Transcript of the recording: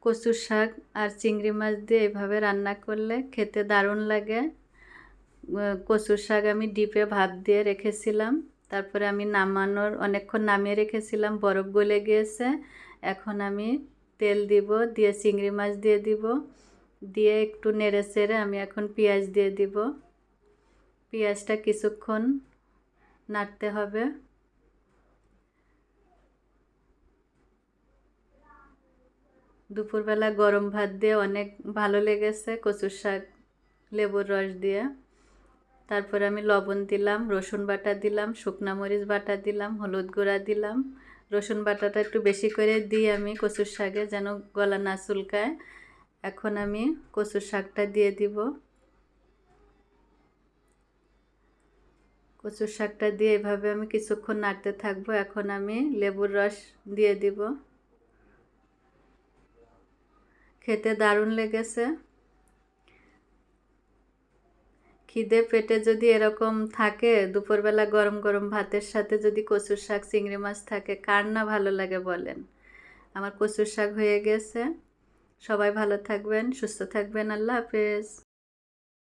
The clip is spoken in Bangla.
কচুর শাক আর চিংড়ি মাছ দিয়ে এভাবে রান্না করলে খেতে দারুণ লাগে। কচুর শাক আমি ডিপে ভাপ দিয়ে রেখেছিলাম, তারপরে আমি নামানোর অনেকক্ষণ নামিয়ে রেখেছিলাম, বরফ গলে গিয়েছে। এখন আমি তেল দিব, দিয়ে চিংড়ি মাছ দিয়ে দিব, দিয়ে একটু নেড়ে চেড়ে আমি এখন পেঁয়াজ দিয়ে দিব। পেঁয়াজটা কিছুক্ষণ নাড়তে হবে। দুপুরবেলা গরম ভাত দিয়ে অনেক ভালো লেগেছে কচুর শাক লেবুর রস দিয়ে। তারপরে আমি লবণ দিলাম, রসুন বাটা দিলাম, শুকনো মরিচ বাটা দিলাম, হলুদ গুঁড়া দিলাম। রসুন বাটাটা একটু বেশি করে দিই আমি কচুর শাকে, যেন গলা না চুলকায়। এখন আমি কচুর শাকটা দিয়ে দিব। কচুর শাকটা দিয়ে এভাবে আমি কিছুক্ষণ নাড়তে থাকবো। এখন আমি লেবুর রস দিয়ে দিব। খেতে দারুণ লেগেছে। খিদে পেটে যদি এরকম থাকে, দুপুরবেলা গরম গরম ভাতের সাথে যদি কচুর শাক চিংড়ি মাছ থাকে, কার না ভালো লাগে বলেন। আমার কচুর শাক হয়ে গেছে। সবাই ভালো থাকবেন, সুস্থ থাকবেন। আল্লাহ হাফেজ।